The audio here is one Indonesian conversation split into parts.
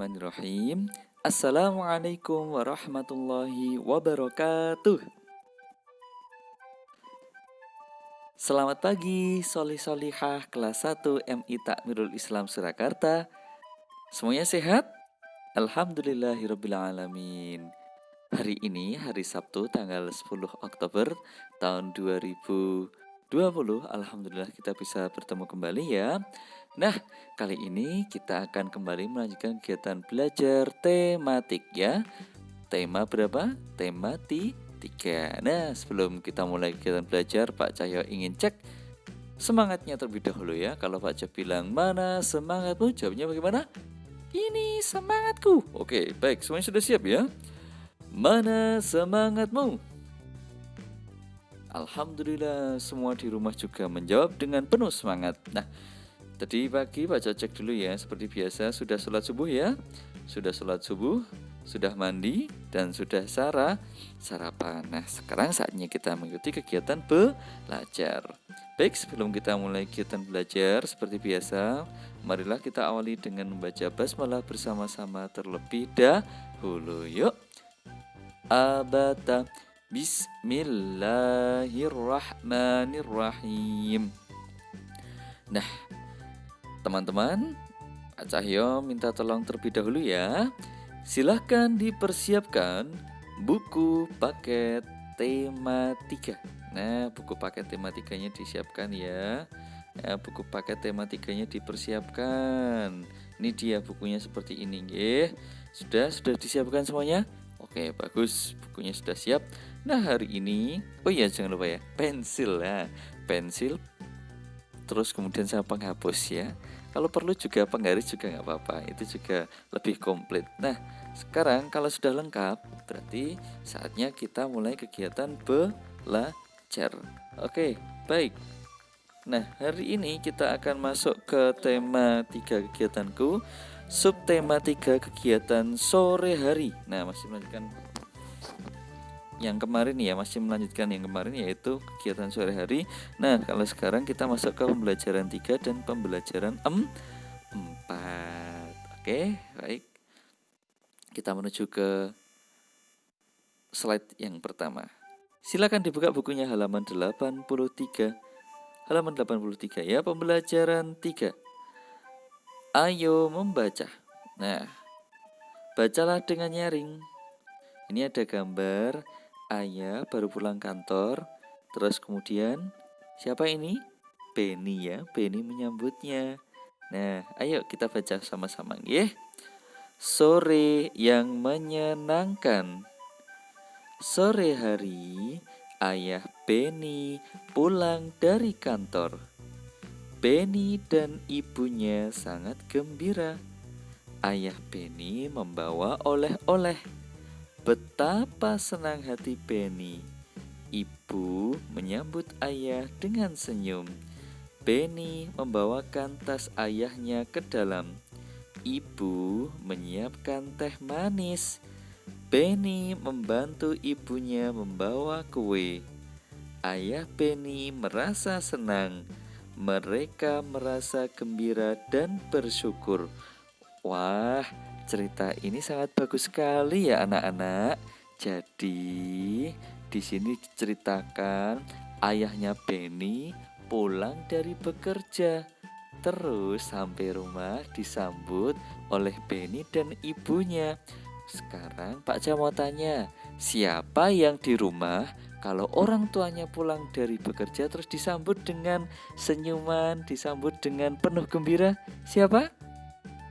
Bismillahirrahmanirrahim. Assalamualaikum warahmatullahi wabarakatuh. Selamat pagi, solih-solihah kelas 1 MI Takmirul Islam Surakarta. Semuanya sehat? Alhamdulillahirrabbilalamin. Hari ini hari Sabtu tanggal 10 Oktober tahun 2020. Alhamdulillah kita bisa bertemu kembali ya. Nah, kali ini kita akan kembali melanjutkan kegiatan belajar tematik ya. Tema berapa? Tema 3. Nah, sebelum kita mulai kegiatan belajar, Pak Cahyo ingin cek semangatnya terlebih dahulu ya. Kalau Pak Cahyo bilang, mana semangatmu? Jawabnya bagaimana? Ini semangatku. Oke, baik. Semuanya sudah siap ya? Mana semangatmu? Alhamdulillah, semua di rumah juga menjawab dengan penuh semangat. Nah, tadi pagi baca cek dulu ya, seperti biasa sudah sholat subuh ya. Sudah sholat subuh, sudah mandi, dan sudah sarapan. Nah, sekarang saatnya kita mengikuti kegiatan belajar. Baik, sebelum kita mulai kegiatan belajar, seperti biasa, marilah kita awali dengan membaca basmalah bersama-sama terlebih dahulu. Yuk. Abata. Bismillahirrahmanirrahim. Nah, teman-teman, Pak Cahyo minta tolong terlebih dahulu ya. Silahkan dipersiapkan buku paket tema 3. Nah, buku paket tema 3-nya disiapkan ya. Buku paket tema 3-nya dipersiapkan. Ini dia bukunya seperti ini ya. Sudah disiapkan semuanya? Oke, bagus. Bukunya sudah siap. Nah, hari ini, oh iya jangan lupa ya, pensil ya. Pensil, terus kemudian sama penghapus ya. Kalau perlu juga penggaris juga nggak apa-apa, itu juga lebih komplit. Nah, sekarang kalau sudah lengkap, berarti saatnya kita mulai kegiatan belajar. Oke, baik. Nah, hari ini kita akan masuk ke tema 3 kegiatanku, subtema 3 kegiatan sore hari. Nah, masih melanjutkan yang kemarin ya, yaitu kegiatan sore hari. Nah, kalau sekarang kita masuk ke pembelajaran 3 dan pembelajaran 4. Oke, baik. Kita menuju ke slide yang pertama. Silakan dibuka bukunya halaman 83. Halaman 83 ya, pembelajaran 3. Ayo membaca. Nah, bacalah dengan nyaring. Ini ada gambar ayah baru pulang kantor. Terus kemudian siapa ini? Benny ya, Benny menyambutnya. Nah, ayo kita baca sama-sama ya. Sore yang menyenangkan. Sore hari, ayah Benny pulang dari kantor. Benny dan ibunya sangat gembira. Ayah Benny membawa oleh-oleh. Betapa senang hati Benny. Ibu menyambut ayah dengan senyum. Benny membawakan tas ayahnya ke dalam. Ibu menyiapkan teh manis. Benny membantu ibunya membawa kue. Ayah Benny merasa senang. Mereka merasa gembira dan bersyukur. Wah, cerita ini sangat bagus sekali ya anak-anak. Jadi di sini diceritakan ayahnya Benny pulang dari bekerja. Terus sampai rumah disambut oleh Benny dan ibunya. Sekarang Pak Ca mau tanya, siapa yang di rumah kalau orang tuanya pulang dari bekerja terus disambut dengan senyuman, disambut dengan penuh gembira? Siapa?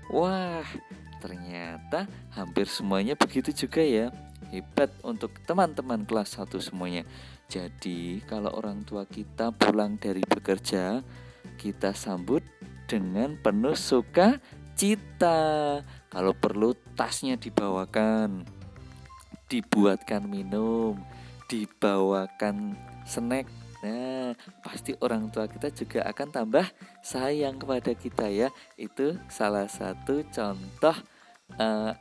Wah, ternyata hampir semuanya begitu juga ya. Hebat untuk teman-teman kelas 1 semuanya. Jadi kalau orang tua kita pulang dari bekerja, kita sambut dengan penuh sukacita. Kalau perlu tasnya dibawakan, dibuatkan minum, dibawakan snack. Nah, pasti orang tua kita juga akan tambah sayang kepada kita ya. Itu salah satu contoh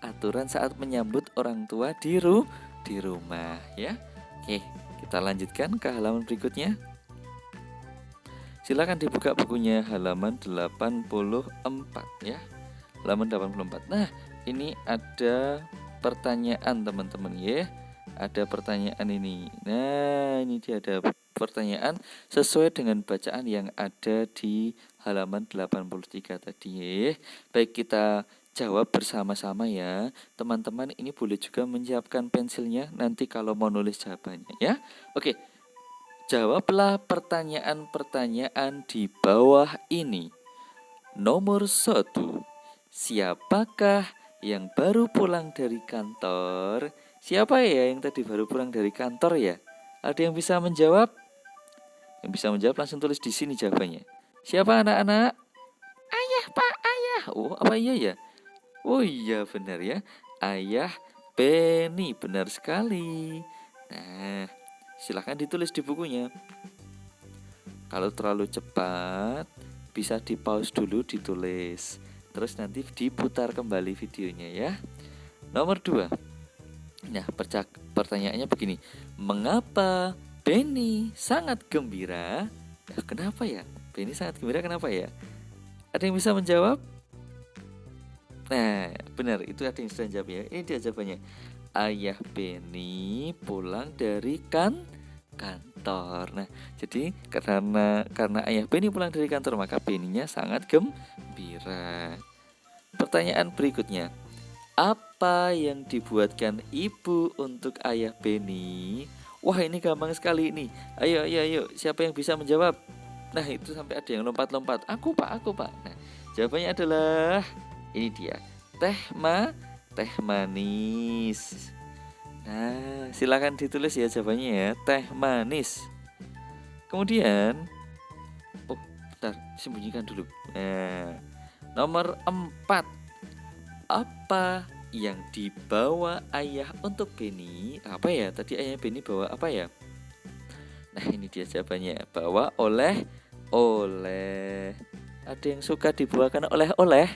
aturan saat menyambut orang tua di rumah ya. Oke, kita lanjutkan ke halaman berikutnya. Silakan dibuka bukunya halaman 84 ya. Halaman 84. Nah, ini ada pertanyaan teman-teman ya. Ada pertanyaan ini. Nah, ini dia ada pertanyaan sesuai dengan bacaan yang ada di halaman 83 tadi ya. Baik, kita jawab bersama-sama ya. Teman-teman ini boleh juga menyiapkan pensilnya nanti kalau mau nulis jawabannya ya. Oke. Jawablah pertanyaan-pertanyaan di bawah ini. Nomor 1. Siapakah yang baru pulang dari kantor? Siapa ya yang tadi baru pulang dari kantor ya? Ada yang bisa menjawab? Yang bisa menjawab langsung tulis di sini jawabannya. Siapa anak-anak? Ayah, Pak, ayah. Oh, apa iya ya? Oh iya, benar ya. Ayah Benny, benar sekali. Nah, silahkan ditulis di bukunya. Kalau terlalu cepat, bisa di pause dulu ditulis. Terus nanti diputar kembali videonya ya. Nomor 2. Nah, pertanyaannya begini. Mengapa Benny sangat gembira? Nah, kenapa ya? Benny sangat gembira kenapa ya? Ada yang bisa menjawab? Nah, benar, itu ada yang sudah jawab ya. Ini dia jawabannya. Ayah Benny pulang dari kantor. Nah, jadi karena ayah Benny pulang dari kantor, maka Benny-nya sangat gembira. Pertanyaan berikutnya. Apa yang dibuatkan ibu untuk ayah Benny? Wah, ini gampang sekali ini. Ayo. Siapa yang bisa menjawab? Nah, itu sampai ada yang lompat-lompat. Aku pak. Nah, jawabannya adalah ini dia. Teh manis. Nah, silakan ditulis ya jawabannya ya. Teh manis. Kemudian, bentar, sembunyikan dulu. Nah, nomor 4. Apa yang dibawa ayah untuk Benny? Apa ya? Tadi ayah Benny bawa apa ya? Nah, ini dia jawabannya. Bawa oleh-oleh. Ada yang suka dibawakan oleh-oleh?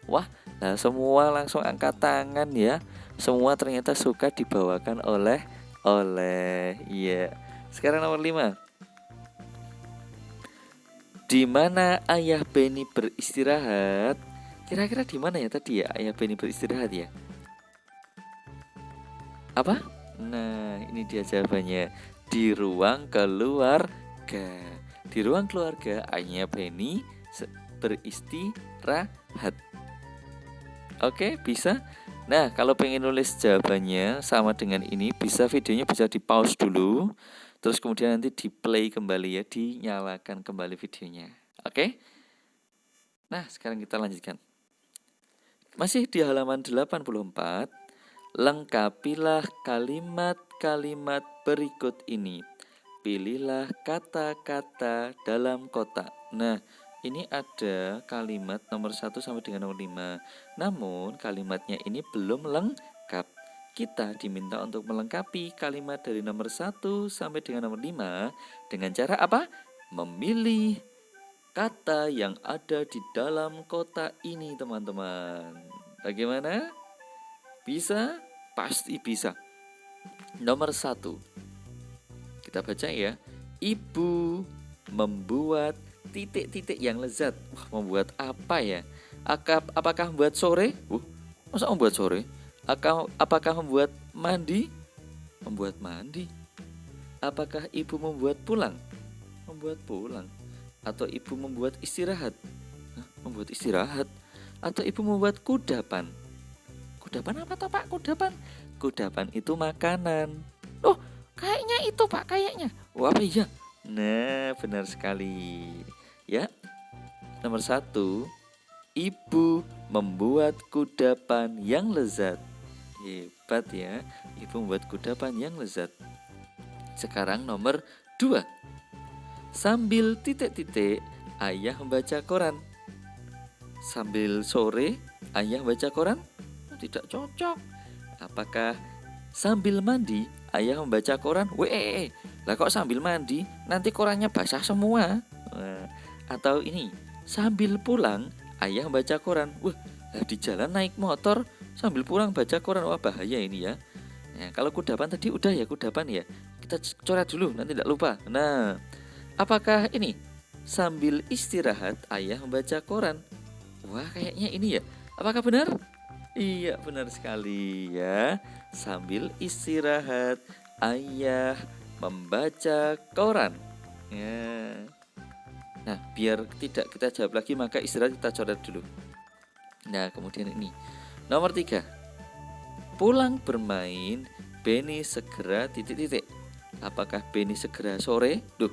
Wah, nah semua langsung angkat tangan ya. Semua ternyata suka dibawakan oleh-oleh. Iya. Sekarang nomor 5. Di mana ayah Benny beristirahat? Kira-kira di mana ya tadi ya ayah Benny beristirahat ya? Apa? Nah, ini dia jawabannya. Di ruang keluarga. Di ruang keluarga ayah Benny beristirahat. Oke, bisa? Nah, kalau pengen nulis jawabannya sama dengan ini, videonya bisa di pause dulu. Terus kemudian nanti di play kembali ya, dinyalakan kembali videonya. Oke? Nah, sekarang kita lanjutkan. Masih di halaman 84, lengkapilah kalimat-kalimat berikut ini. Pilihlah kata-kata dalam kotak. Nah, ini ada kalimat nomor 1 sampai dengan nomor 5. Namun, kalimatnya ini belum lengkap. Kita diminta untuk melengkapi kalimat dari nomor 1 sampai dengan nomor 5 dengan cara apa? Memilih kata yang ada di dalam kotak ini, teman-teman. Bagaimana? Bisa? Pasti bisa. Nomor 1. Kita baca ya. Ibu membuat titik-titik yang lezat. Wah, membuat apa ya? Apakah membuat sore? Masa membuat sore? Apakah membuat mandi? Membuat mandi. Apakah ibu membuat pulang? Membuat pulang. Atau ibu membuat istirahat? Membuat istirahat. Atau ibu membuat kudapan? Kudapan apa toh Pak? Kudapan itu makanan. Oh, kayaknya itu Pak, kayaknya. Oh, apa iya? Nah, benar sekali. Ya. Nomor 1, ibu membuat kudapan yang lezat. Hebat ya, ibu membuat kudapan yang lezat. Sekarang nomor 2. Sambil titik-titik, ayah membaca koran. Sambil sore, ayah baca koran? Tidak cocok. Apakah sambil mandi, ayah membaca koran? Lah kok sambil mandi? Nanti korannya basah semua. Atau ini, sambil pulang, ayah membaca koran. Lah di jalan naik motor, sambil pulang baca koran. Wah, bahaya ini ya. Nah, kalau kudapan tadi udah ya kudapan ya. Kita coret dulu, nanti tidak lupa. Nah, apakah ini sambil istirahat ayah membaca koran? Wah, kayaknya ini ya. Apakah benar? Iya, benar sekali ya. Sambil istirahat, ayah membaca koran. Ya. Nah, biar tidak kita jawab lagi, maka istirahat kita coret dulu. Nah, kemudian ini. Nomor 3. Pulang bermain, Benny segera titik-titik. Apakah Benny segera sore? Duh,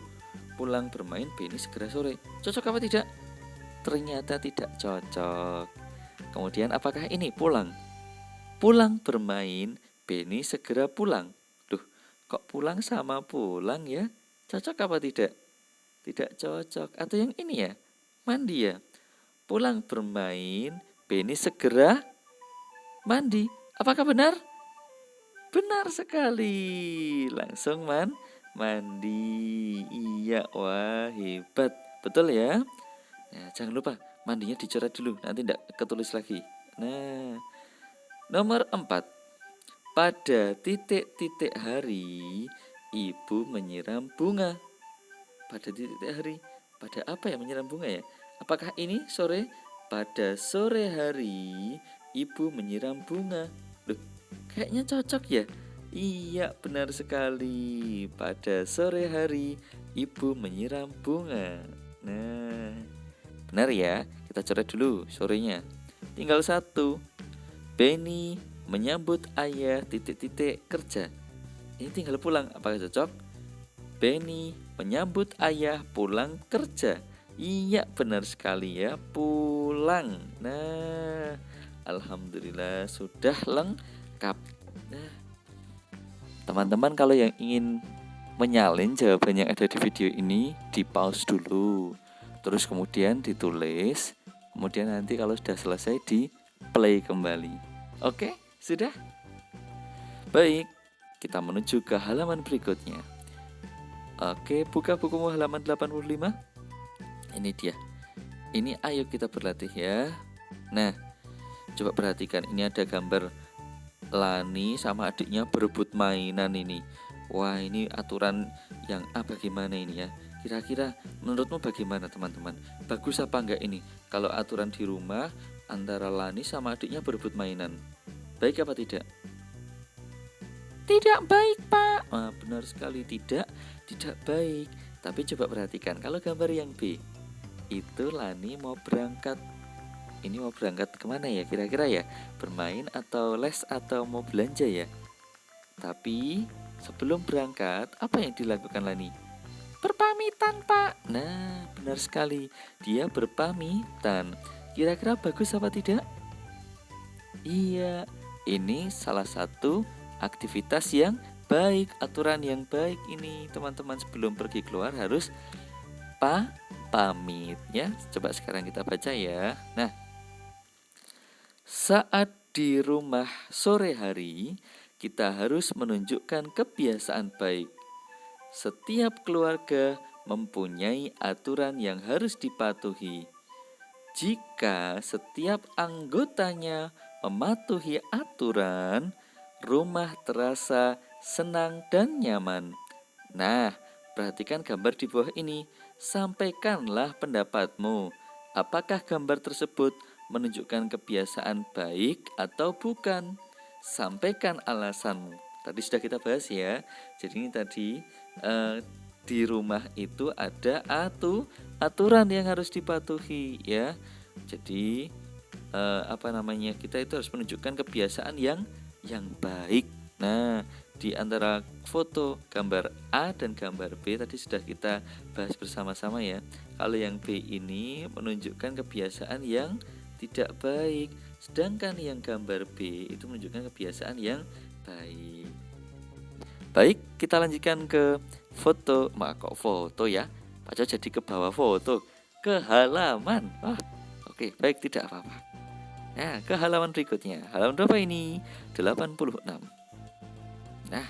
pulang bermain, Benny segera sore. Cocok apa tidak? Ternyata tidak cocok. Kemudian apakah ini pulang? Pulang bermain, Benny segera pulang. Duh, kok pulang sama pulang ya? Cocok apa tidak? Tidak cocok. Atau yang ini ya, mandi ya. Pulang bermain, Benny segera mandi. Apakah benar? Benar sekali. Langsung mandi. Iya, wah hebat. Betul ya? Nah, jangan lupa mandinya dicoret dulu, nanti tidak ketulis lagi. Nah, nomor 4. Pada titik-titik hari, ibu menyiram bunga. Pada titik-titik hari, pada apa ya menyiram bunga ya? Apakah ini sore? Pada sore hari, ibu menyiram bunga. Loh, kayaknya cocok ya? Iya, benar sekali. Pada sore hari, ibu menyiram bunga. Nah, benar ya? Kita coret dulu sorenya. Tinggal satu. Benny menyambut ayah titik-titik kerja. Ini tinggal pulang. Apakah cocok? Benny menyambut ayah pulang kerja. Iya, benar sekali ya, pulang. Nah, alhamdulillah sudah lengkap. Nah, teman-teman kalau yang ingin menyalin jawaban yang ada di video ini, di pause dulu. Terus kemudian ditulis. Kemudian nanti kalau sudah selesai di play kembali. Oke, sudah? Baik, kita menuju ke halaman berikutnya. Oke, buka bukumu halaman 85. Ini dia. Ini ayo kita berlatih ya. Nah, coba perhatikan, ini ada gambar Lani sama adiknya berebut mainan ini. Wah, ini aturan yang bagaimana ini ya? Kira-kira menurutmu bagaimana teman-teman? Bagus apa enggak ini? Kalau aturan di rumah antara Lani sama adiknya berebut mainan, baik apa tidak? Tidak baik, Pak. Benar sekali, tidak baik. Tapi coba perhatikan, kalau gambar yang B, itu Lani mau berangkat. Ini mau berangkat kemana ya kira-kira ya? Bermain atau les atau mau belanja ya? Tapi sebelum berangkat, apa yang dilakukan Lani? Berpamitan, Pak. Nah, benar sekali. Dia berpamitan. Kira-kira bagus apa tidak? Iya, ini salah satu aktivitas yang baik, aturan yang baik ini teman-teman. Sebelum pergi keluar harus pamit ya. Coba sekarang kita baca ya. Nah, saat di rumah sore hari, kita harus menunjukkan kebiasaan baik. Setiap keluarga mempunyai aturan yang harus dipatuhi. Jika setiap anggotanya mematuhi aturan, rumah terasa senang dan nyaman. Nah, perhatikan gambar di bawah ini. Sampaikanlah pendapatmu. Apakah gambar tersebut menunjukkan kebiasaan baik atau bukan? Sampaikan alasanmu. Tadi sudah kita bahas ya. Jadi ini tadi di rumah itu ada aturan yang harus dipatuhi ya. Jadi kita itu harus menunjukkan kebiasaan yang baik. Nah, di antara foto gambar A dan gambar B tadi sudah kita bahas bersama-sama ya. Kalau yang B ini menunjukkan kebiasaan yang tidak baik, sedangkan yang gambar B itu menunjukkan kebiasaan yang baik. Baik, kita lanjutkan ke foto. Foto ya? Pak Jo jadi ke bawah foto, ke halaman. Oke, baik, tidak apa-apa. Nah, ke halaman berikutnya. Halaman berapa ini? 86. Nah,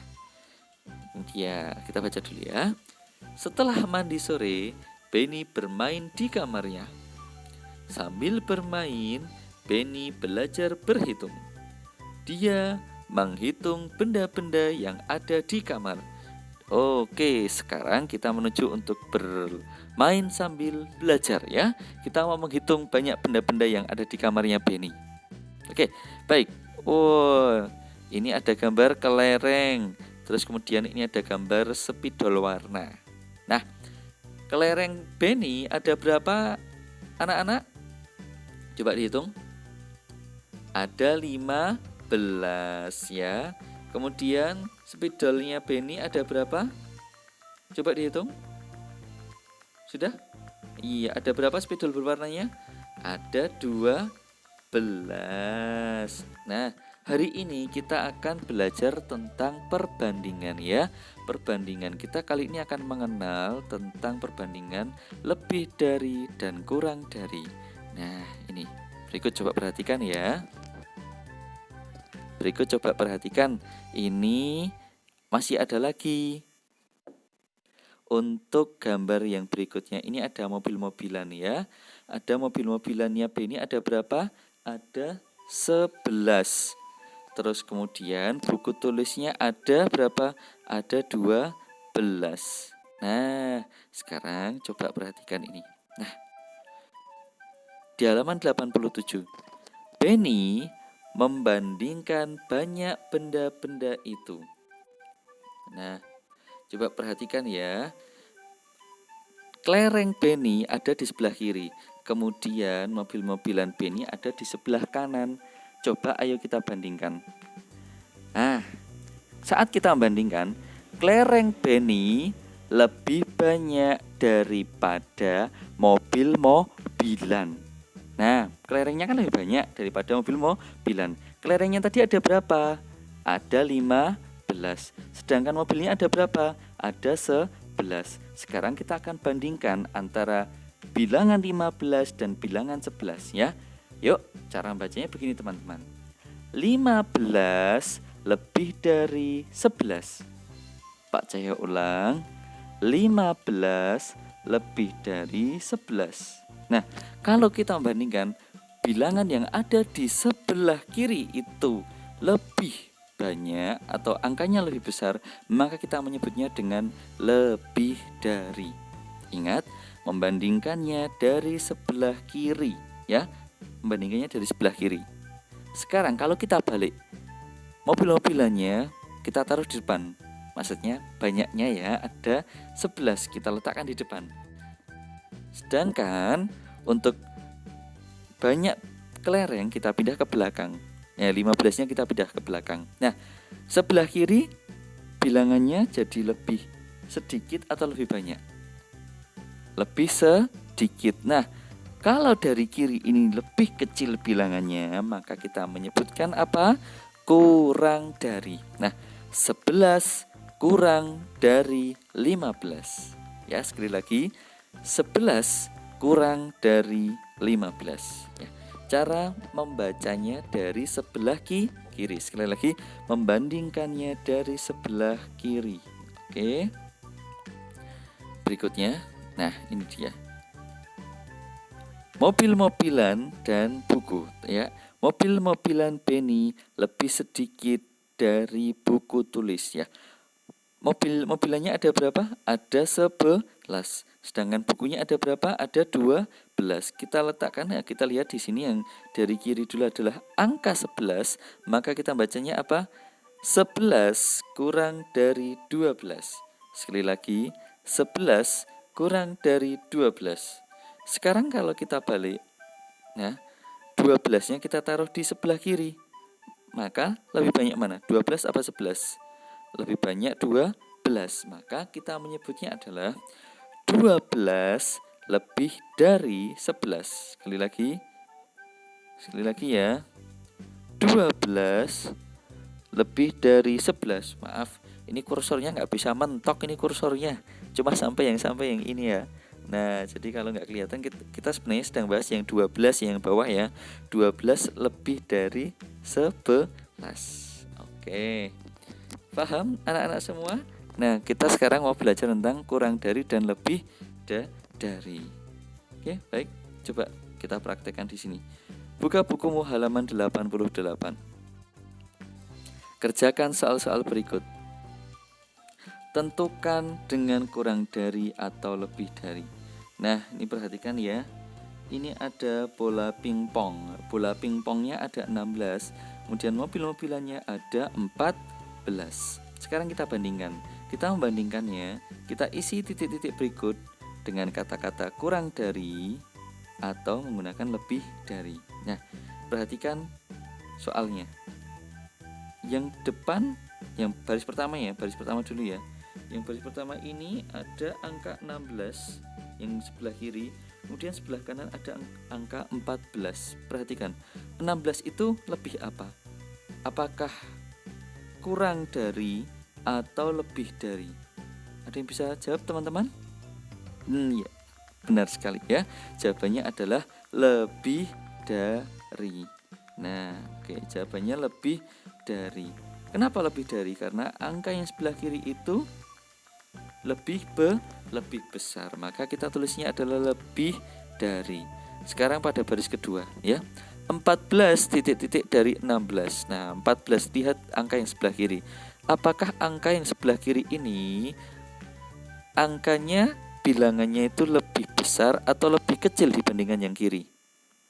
ya, kita baca dulu ya. Setelah mandi sore, Benny bermain di kamarnya. Sambil bermain, Benny belajar berhitung. Dia menghitung benda-benda yang ada di kamar. Oke, sekarang kita menuju untuk bermain sambil belajar ya. Kita mau menghitung banyak benda-benda yang ada di kamarnya Benny. Oke, baik. Oh, ini ada gambar kelereng. Terus kemudian ini ada gambar spidol warna. Nah, kelereng Benny ada berapa anak-anak? Coba dihitung. Ada 15 ya. Kemudian spidolnya Benny ada berapa? Coba dihitung. Sudah? Iya, ada berapa spidol berwarnanya? Ada 12. Nah, hari ini kita akan belajar tentang perbandingan ya. Perbandingan kita kali ini akan mengenal tentang perbandingan lebih dari dan kurang dari. Nah, ini berikut coba perhatikan ya. Berikut coba perhatikan. Ini masih ada lagi. Untuk gambar yang berikutnya ini ada mobil-mobilan ya. Ada mobil-mobilannya Benny ada berapa? Ada 11. Terus kemudian buku tulisnya ada berapa? Ada 12. Nah, sekarang coba perhatikan ini. Nah, di halaman 87. Benny membandingkan banyak benda-benda itu. Nah, coba perhatikan ya. Kelereng Benny ada di sebelah kiri. Kemudian mobil-mobilan Benny ada di sebelah kanan. Coba ayo kita bandingkan. Nah, saat kita membandingkan, kelereng Benny lebih banyak daripada mobil-mobilan. Nah, kelerengnya kan lebih banyak daripada mobil-mobilan. Kelerengnya tadi ada berapa? Ada 15. Sedangkan mobilnya ada berapa? Ada 11. Sekarang kita akan bandingkan antara bilangan 15 dan bilangan 11 ya. Yuk, cara bacanya begini teman-teman. 15 lebih dari 11. Pak Cahyo ulang. 15 lebih dari 11. Nah, kalau kita membandingkan bilangan yang ada di sebelah kiri itu lebih banyak atau angkanya lebih besar, maka kita menyebutnya dengan lebih dari. Ingat, membandingkannya dari sebelah kiri ya. Membandingkannya dari sebelah kiri. Sekarang kalau kita balik, mobil-mobilannya kita taruh di depan. Maksudnya banyaknya ya, ada 11 kita letakkan di depan. Sedangkan untuk banyak kelereng kita pindah ke belakang. Ya, 15-nya kita pindah ke belakang. Nah, sebelah kiri bilangannya jadi lebih sedikit atau lebih banyak? Lebih sedikit. Nah, kalau dari kiri ini lebih kecil bilangannya, maka kita menyebutkan apa? Kurang dari. Nah, 11 kurang dari 15. Ya, sekali lagi, 11 kurang dari 15 ya. Cara membacanya dari sebelah kiri. Sekali lagi, membandingkannya dari sebelah kiri. Oke. Berikutnya, nah ini dia. Mobil-mobilan dan buku ya. Mobil-mobilan Benny lebih sedikit dari buku tulis ya. Mobilannya ada berapa? Ada 11. Sedangkan bukunya ada berapa? Ada 12. Kita letakkan ya, kita lihat di sini yang dari kiri dulu adalah angka 11, maka kita bacanya apa? 11 kurang dari 12. Sekali lagi, 11 kurang dari 12. Sekarang kalau kita balik, nah 12-nya kita taruh di sebelah kiri. Maka lebih banyak mana? 12 apa 11? Lebih banyak 12, maka kita menyebutnya adalah 12 lebih dari 11. Sekali lagi ya. 12 lebih dari 11. Maaf, ini kursornya nggak bisa mentok ini kursornya. Cuma sampai yang ini ya. Nah, jadi kalau nggak kelihatan kita sebenarnya sedang bahas yang 12 yang bawah ya. 12 lebih dari 11. Oke. Paham anak-anak semua? Nah, kita sekarang mau belajar tentang kurang dari dan lebih dari. Oke, baik. Coba kita praktekkan di sini. Buka bukumu halaman 88. Kerjakan soal-soal berikut. Tentukan dengan kurang dari atau lebih dari. Nah, ini perhatikan ya. ini ada bola pingpong. Bola pingpongnya ada 16. Kemudian mobil-mobilannya ada 14. Sekarang kita bandingkan. Kita membandingkannya, kita isi titik-titik berikut dengan kata-kata kurang dari atau menggunakan lebih dari. Nah, perhatikan soalnya. Yang depan, yang baris pertama ya, baris pertama dulu ya. Yang baris pertama ini ada angka 16 yang sebelah kiri, kemudian sebelah kanan ada angka 14. Perhatikan, 16 itu lebih apa? Apakah kurang dari atau lebih dari? Ada yang bisa jawab teman-teman? Ya, benar sekali ya. Jawabannya adalah lebih dari. Nah, oke, jawabannya lebih dari. Kenapa lebih dari? Karena angka yang sebelah kiri itu lebih besar, maka kita tulisnya adalah lebih dari. Sekarang pada baris kedua ya, 14 titik-titik dari 16. Nah, 14, lihat angka yang sebelah kiri. Apakah angka yang sebelah kiri ini angkanya, bilangannya itu lebih besar atau lebih kecil dibandingkan yang kiri?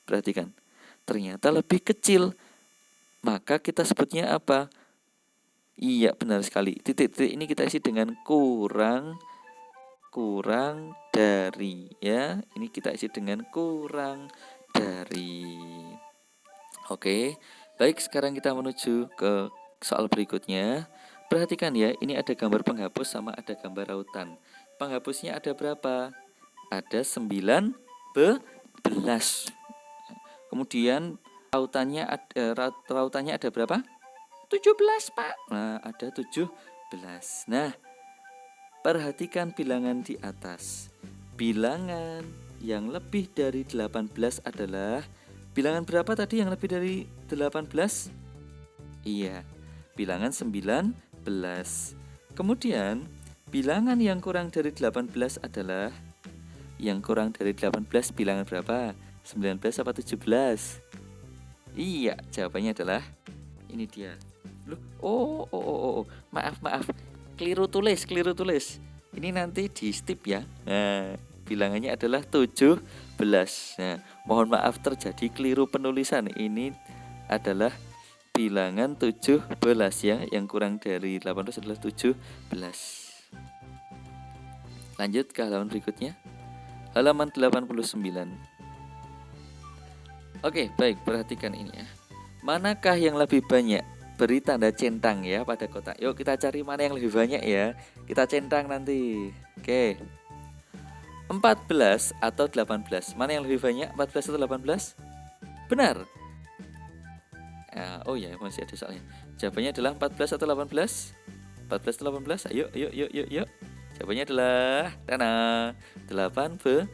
Perhatikan, ternyata lebih kecil. Maka kita sebutnya apa? Iya, benar sekali. Titik-titik ini kita isi dengan kurang dari ya. Ini kita isi dengan kurang dari. Oke. Baik, sekarang kita menuju ke soal berikutnya. Perhatikan ya, ini ada gambar penghapus sama ada gambar rautan. Penghapusnya ada berapa? Ada 19. Kemudian rautannya ada berapa? 17, Pak. Nah, ada 17. Nah, perhatikan bilangan di atas. Bilangan yang lebih dari 18 adalah bilangan berapa tadi yang lebih dari 18? Iya, bilangan 19. Kemudian, bilangan yang kurang dari 18 adalah yang kurang dari 18 bilangan berapa? 19 apa 17? Iya, jawabannya adalah ini dia. Loh, maaf, keliru tulis. Ini nanti di stip ya. Nah, bilangannya adalah 17. Nah, mohon maaf terjadi keliru penulisan. Ini adalah bilangan 17 ya. Yang kurang dari 18 adalah 17. Lanjut ke halaman berikutnya. Halaman 89. Oke, baik, perhatikan ini ya. Manakah yang lebih banyak? Beri tanda centang ya pada kotak. Yuk kita cari mana yang lebih banyak ya. Kita centang nanti. Oke. 14 atau 18? Mana yang lebih banyak? 14 atau 18? Benar. Oh ya, masih ada soalnya. Jawabannya adalah 14 atau 18? 14 atau 18? Ayo. Jawabannya adalah 18.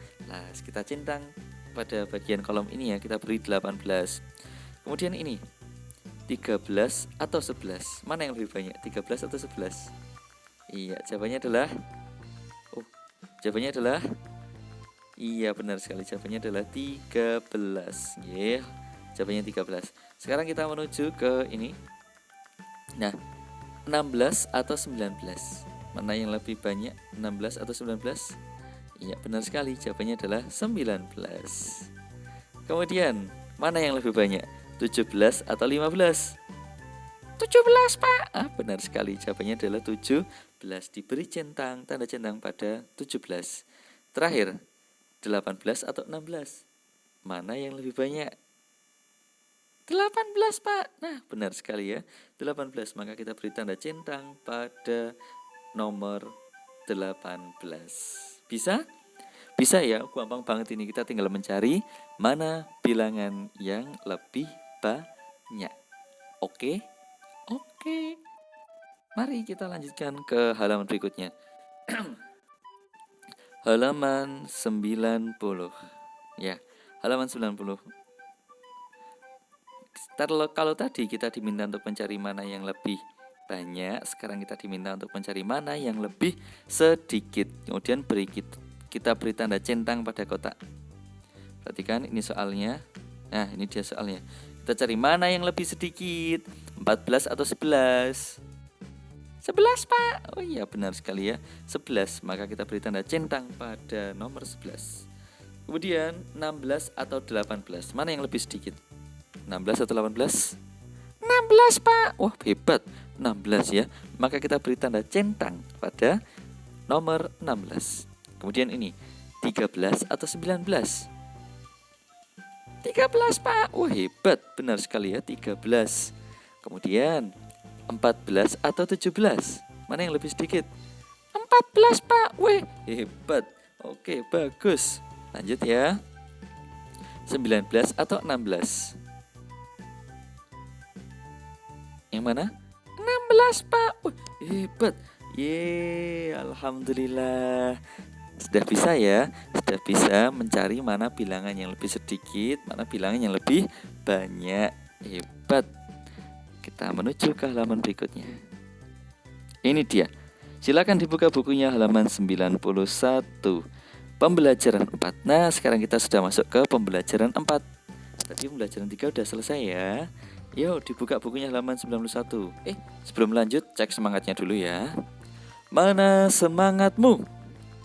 Kita centang pada bagian kolom ini ya. Kita beri 18. Kemudian ini 13 atau 11? Mana yang lebih banyak? 13 atau 11? Iya, jawabannya adalah iya, benar sekali. Jawabannya adalah 13. Yeah, jawabannya 13. Sekarang kita menuju ke ini. Nah, 16 atau 19? Mana yang lebih banyak? 16 atau 19? Iya, benar sekali. Jawabannya adalah 19. Kemudian, mana yang lebih banyak? 17 atau 15? 17, Pak. Benar sekali. Jawabannya adalah 17. Diberi centang, tanda centang pada 17. Terakhir, 18 atau 16? Mana yang lebih banyak? 18, Pak. Nah, benar sekali ya. 18. Maka kita beri tanda centang pada nomor 18. Bisa? Bisa ya, gampang banget ini. Kita tinggal mencari mana bilangan yang lebih banyak. Oke. Mari kita lanjutkan ke halaman berikutnya. Halaman 90. Ya, halaman 90. Kalau tadi kita diminta untuk mencari mana yang lebih banyak, sekarang kita diminta untuk mencari mana yang lebih sedikit. Kemudian kita beri tanda centang pada kotak. Perhatikan ini soalnya. Nah, ini dia soalnya. Kita cari mana yang lebih sedikit, 14 atau 11? 11, Pak. Oh iya, benar sekali ya, 11. Maka kita beri tanda centang pada nomor 11. Kemudian 16 atau 18, mana yang lebih sedikit? 16 atau 18? 16 Pak. Wah hebat, 16 ya. Maka kita beri tanda centang pada nomor 16. Kemudian ini 13 atau 19? 13 Pak. Wah hebat, benar sekali ya, 13. Kemudian 14 atau 17? Mana yang lebih sedikit? 14 Pak. Wih hebat. Oke bagus. Lanjut ya. 19 atau 16? Yang mana? 16 Pak. Wah hebat. Alhamdulillah. Sudah bisa ya. Sudah bisa mencari mana bilangan yang lebih sedikit, mana bilangan yang lebih banyak. Hebat. Kita menuju ke halaman berikutnya. Ini dia. Silakan dibuka bukunya halaman 91. Pembelajaran 4. Nah, sekarang kita sudah masuk ke pembelajaran 4. Tadi pembelajaran 3 udah selesai ya. Yuk, dibuka bukunya halaman 91. Sebelum lanjut, cek semangatnya dulu ya. Mana semangatmu?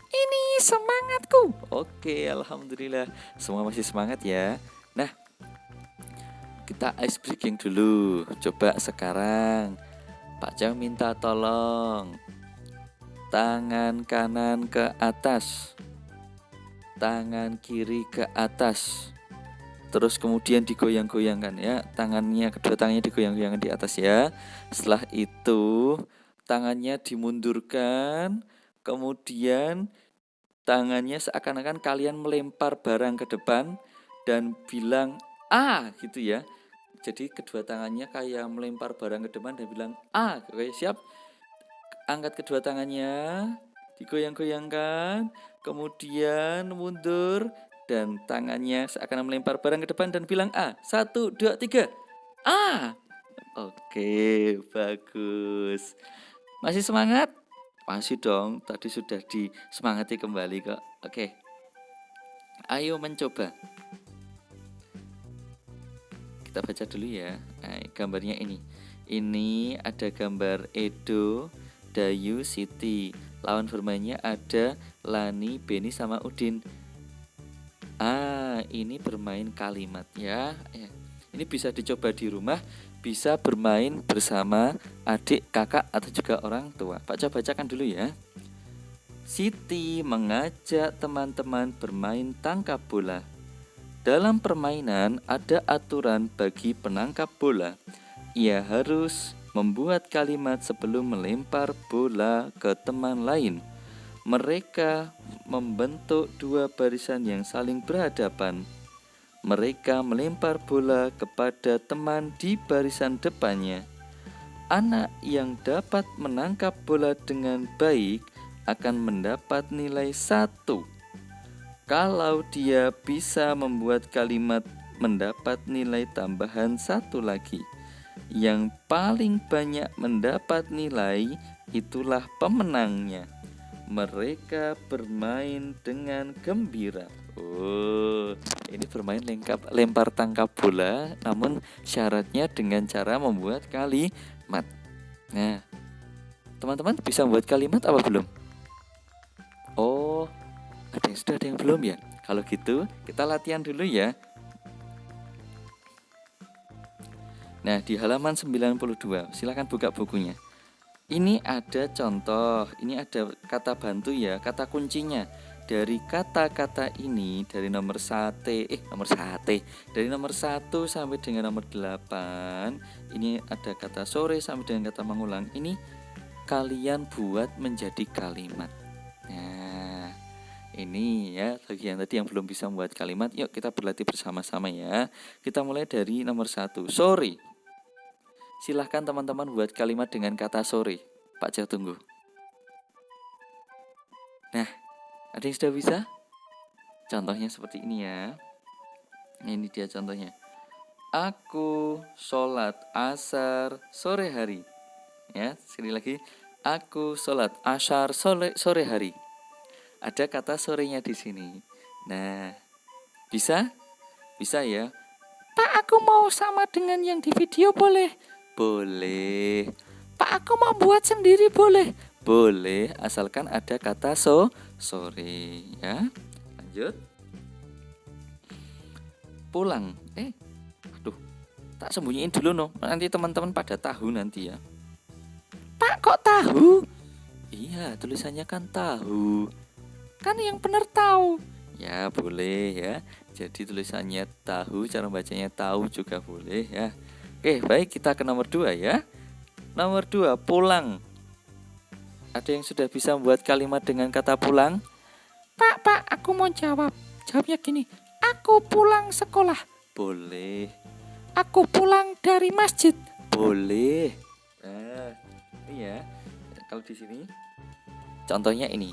Ini semangatku. Oke, alhamdulillah. Semua masih semangat ya. Nah, kita ice breaking dulu. Coba sekarang Pak Jang minta tolong. Tangan kanan ke atas, tangan kiri ke atas. Terus kemudian digoyang-goyangkan ya. Kedua tangannya digoyang-goyangkan di atas ya. Setelah itu tangannya dimundurkan. Kemudian tangannya seakan-akan kalian melempar barang ke depan dan bilang A gitu ya. Jadi kedua tangannya kayak melempar barang ke depan dan bilang A. Oke, siap? Angkat kedua tangannya, digoyang-goyangkan, kemudian mundur, dan tangannya seakan melempar barang ke depan dan bilang A. 1, 2, 3, A. Oke, bagus. Masih semangat? Masih dong, tadi sudah disemangati kembali kok. Oke, ayo mencoba. Kita baca dulu ya. Gambarnya ini. Ini ada gambar Edo, Dayu, Siti. Lawan bermainnya ada Lani, Beni, sama Udin. Ini bermain kalimat ya. Ini bisa dicoba di rumah, bisa bermain bersama adik, kakak, atau juga orang tua. Pak coba bacakan dulu ya. Siti mengajak teman-teman bermain tangkap bola. Dalam permainan ada aturan bagi penangkap bola. Ia harus membuat kalimat sebelum melempar bola ke teman lain. Mereka membentuk dua barisan yang saling berhadapan. Mereka melempar bola kepada teman di barisan depannya. Anak yang dapat menangkap bola dengan baik akan mendapat nilai 1. Kalau dia bisa membuat kalimat, mendapat nilai tambahan 1 lagi. Yang paling banyak mendapat nilai itulah pemenangnya. Mereka bermain dengan gembira. Ini bermain lempar tangkap bola, namun syaratnya dengan cara membuat kalimat. Nah, teman-teman bisa membuat kalimat apa belum? Ada yang sudah, ada yang belum ya? Kalau gitu, kita latihan dulu ya. Nah, di halaman 92, silakan buka bukunya. Ini ada contoh, ini ada kata bantu ya, kata kuncinya. Dari kata-kata ini, dari nomor 1 sampai dengan nomor 8, ini ada kata sore sampai dengan kata mengulang. Ini kalian buat menjadi kalimat. Nah, ini ya bagian tadi yang belum bisa membuat kalimat. Yuk kita berlatih bersama-sama ya. Kita mulai dari nomor 1, sore. Silahkan teman-teman buat kalimat dengan kata sore. Pak Jah tunggu. Nah, ada yang sudah bisa? Contohnya seperti ini ya. Ini dia contohnya. Aku sholat asar sore hari. Ya, sekali lagi. Aku sholat asar sore hari. Ada kata sorenya di sini. Nah, bisa? Bisa ya. Pak, aku mau sama dengan yang di video boleh? Boleh. Pak, aku mau buat sendiri boleh? Boleh, asalkan ada kata sore ya. Lanjut. pulang. Aduh, tak sembunyiin dulu no. Nanti teman-teman pada tahu nanti ya. Pak, kok tahu? Iya, tulisannya kan tahu. Kan yang benar tahu. Ya, boleh ya. Jadi tulisannya tahu, cara bacanya tahu juga boleh ya. Oke, baik, kita ke nomor 2 ya. Nomor 2, pulang. Ada yang sudah bisa membuat kalimat dengan kata pulang? Pak, aku mau jawab. Jawabnya gini, aku pulang sekolah. Boleh. Aku pulang dari masjid. Boleh. Nah, ini ya. Kalau di sini, contohnya ini.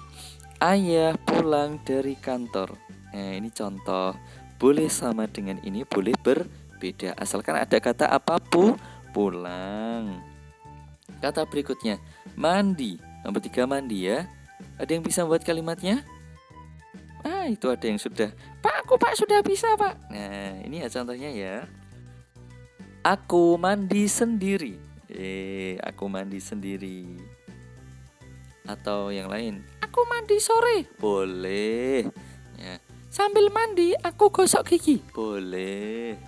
Ayah pulang dari kantor. Nah, ini contoh. Boleh sama dengan ini, boleh berbeda. Asalkan ada kata apa? Pulang. Kata berikutnya, mandi. Nomor 3, mandi ya. Ada yang bisa buat kalimatnya? Itu ada yang sudah. Pak, sudah bisa, Pak. Nah, ini ya contohnya ya. Aku mandi sendiri. Aku mandi sendiri. Atau yang lain, aku mandi sore. Boleh ya. Sambil mandi aku gosok gigi. Boleh.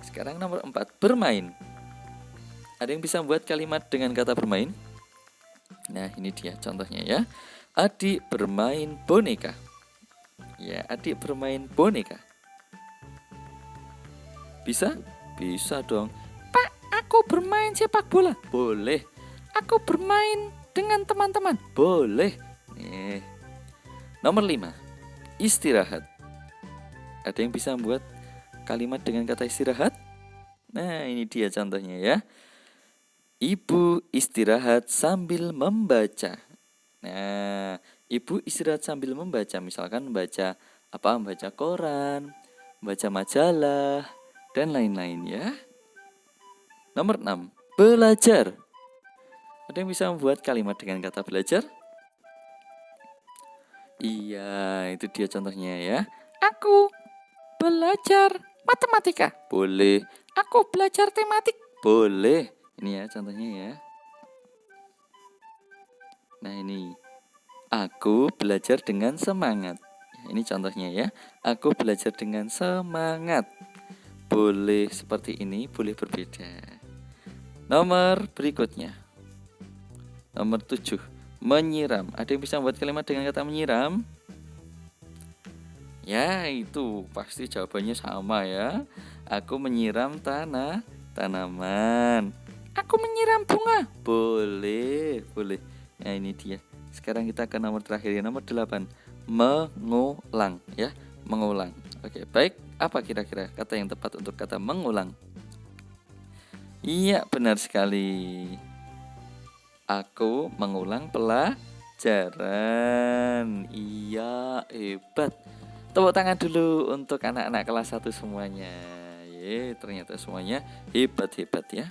Sekarang nomor 4, bermain. Ada yang bisa membuat kalimat dengan kata bermain? Nah, ini dia contohnya ya. Adik bermain boneka. Ya, adik bermain boneka. Bisa? Bisa dong. Pak, aku bermain sepak bola. Boleh. Aku bermain dengan teman-teman. Boleh. Nomor 5, istirahat. Ada yang bisa membuat kalimat dengan kata istirahat? Nah, ini dia contohnya ya. Ibu istirahat sambil membaca. Nah, ibu istirahat sambil membaca. Misalkan membaca apa? Membaca koran, membaca majalah, dan lain-lain ya. Nomor 6, belajar. Ada yang bisa membuat kalimat dengan kata belajar? Iya, itu dia contohnya ya. Aku belajar matematika. Boleh. Aku belajar tematik. Boleh. Ini ya contohnya ya. Nah, ini. Aku belajar dengan semangat. Ini contohnya ya. Aku belajar dengan semangat. Boleh seperti ini, boleh berbeda. Nomor berikutnya. Nomor 7, menyiram. Ada yang bisa membuat kalimat dengan kata menyiram? Ya, itu pasti jawabannya sama ya. Aku menyiram tanaman. Aku menyiram bunga. Boleh. Nah, ini dia. Sekarang kita ke nomor terakhir ya, nomor 8. Mengulang ya, mengulang. Oke, baik. Apa kira-kira kata yang tepat untuk kata mengulang? Iya, benar sekali. Aku mengulang pelajaran. Iya, hebat. Tepuk tangan dulu untuk anak-anak kelas 1 semuanya. Ternyata semuanya hebat-hebat ya.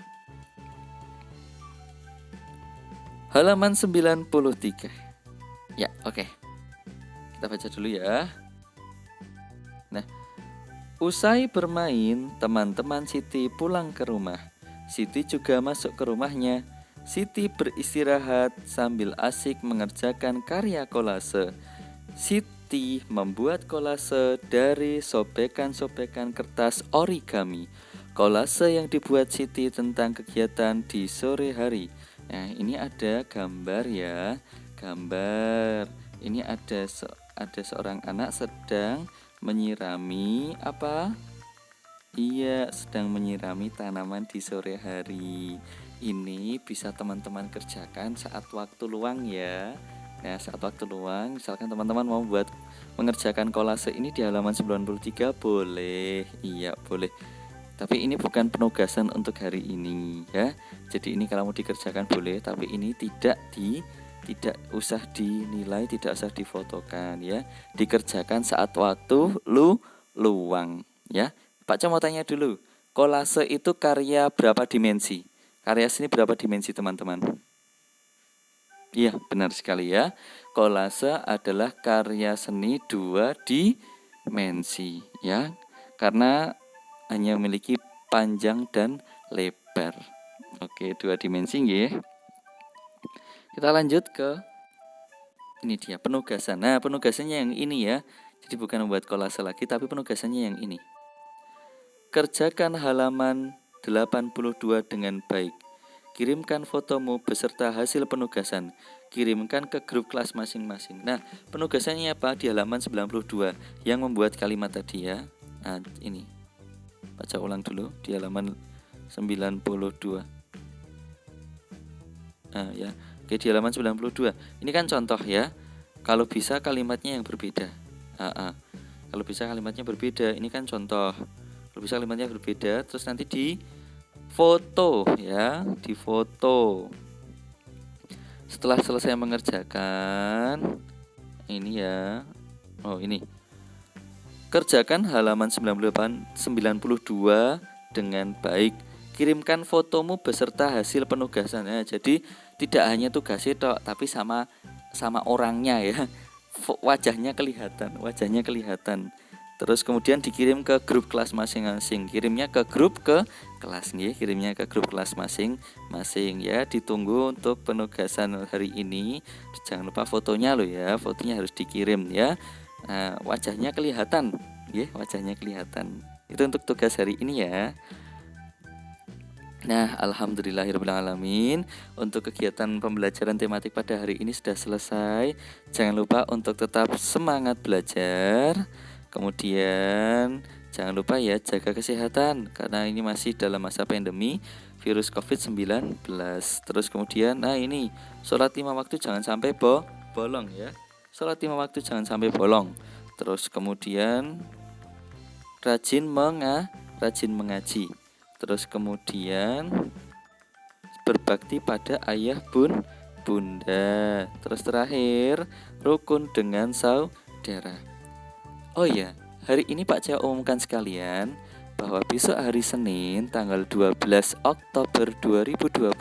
Halaman 93. Ya, oke. Kita baca dulu ya. Nah, usai bermain, teman-teman Siti pulang ke rumah. Siti juga masuk ke rumahnya. Siti beristirahat sambil asik mengerjakan karya kolase. Siti membuat kolase dari sobekan-sobekan kertas origami. Kolase yang dibuat Siti tentang kegiatan di sore hari. Nah, ini ada gambar ya. Gambar. Ini ada seorang anak sedang menyirami apa? Iya, sedang menyirami tanaman di sore hari. Ini bisa teman-teman kerjakan saat waktu luang ya. Nah, saat waktu luang, misalkan teman-teman mau mengerjakan kolase ini di halaman 93, boleh. Iya, boleh. Tapi ini bukan penugasan untuk hari ini ya. Jadi ini kalau mau dikerjakan boleh, tapi ini tidak usah dinilai, tidak usah difotokan ya. Dikerjakan saat waktu luang ya. Pak Cam mau tanya dulu, kolase itu karya berapa dimensi? Karya seni berapa dimensi teman-teman? Iya, benar sekali ya. Kolase adalah karya seni 2 dimensi ya. Karena hanya memiliki panjang dan lebar. Oke, 2 dimensi nggih. Kita lanjut ke ini dia penugasan. Nah, penugasannya yang ini ya. Jadi bukan membuat kolase lagi, tapi penugasannya yang ini. Kerjakan halaman 82 dengan baik. Kirimkan fotomu beserta hasil penugasan. Kirimkan ke grup kelas masing-masing. Nah, penugasannya apa? Di halaman 92 yang membuat kalimat tadi ya. Nah, ini. Baca ulang dulu di halaman 92. Nah, ya. Oke, di halaman 92. Ini kan contoh ya. Kalau bisa kalimatnya yang berbeda. Kalau bisa kalimatnya berbeda. Ini kan contoh. Kalau bisa kalimatnya berbeda, terus nanti di foto ya, di foto. Setelah selesai mengerjakan ini ya. Oh, ini. Kerjakan halaman 92 dengan baik. Kirimkan fotomu beserta hasil penugasan. Nah, jadi tidak hanya tugasnya tok, tapi sama orangnya ya. Wajahnya kelihatan. Terus kemudian dikirim ke grup kelas masing-masing. Kirimnya ke grup kelas masing-masing ya. Ditunggu untuk penugasan hari ini. Jangan lupa fotonya loh ya. Fotonya harus dikirim ya. Nah, wajahnya kelihatan. Itu untuk tugas hari ini ya. Nah, alhamdulillahirrahmanirrahim. Untuk kegiatan pembelajaran tematik pada hari ini sudah selesai. Jangan lupa untuk tetap semangat belajar. Kemudian jangan lupa ya jaga kesehatan karena ini masih dalam masa pandemi virus COVID-19. Terus kemudian ini sholat 5 waktu jangan sampai bolong ya. Sholat 5 waktu jangan sampai bolong. Terus kemudian rajin mengaji. Terus kemudian berbakti pada ayah bunda. Terus terakhir rukun dengan saudara. Oh ya, hari ini Pak Cia umumkan sekalian bahwa besok hari Senin tanggal 12 Oktober 2020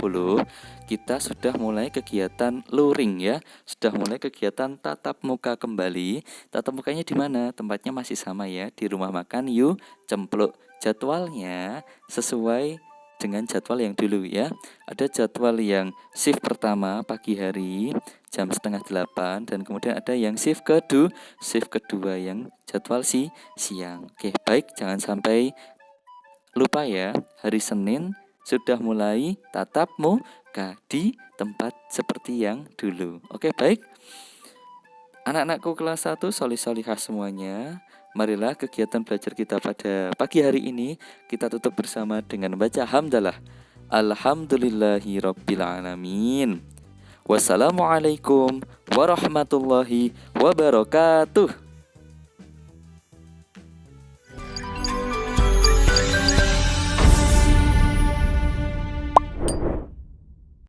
kita sudah mulai kegiatan luring ya. Sudah mulai kegiatan tatap muka kembali. Tatap mukanya di mana? Tempatnya masih sama ya, di rumah makan Yu Cempluk. Jadwalnya sesuai dengan jadwal yang dulu ya. Ada jadwal yang shift pertama pagi hari jam 7:30 dan kemudian ada yang shift kedua yang jadwal siang. Oke, baik, jangan sampai lupa ya. Hari Senin sudah mulai tatap muka di tempat seperti yang dulu. Oke, baik. Anak-anakku kelas 1 solih-solihah semuanya. Marilah kegiatan belajar kita pada pagi hari ini kita tutup bersama dengan membaca hamdalah. Alhamdulillahirrabbilalamin. Wassalamualaikum warahmatullahi wabarakatuh.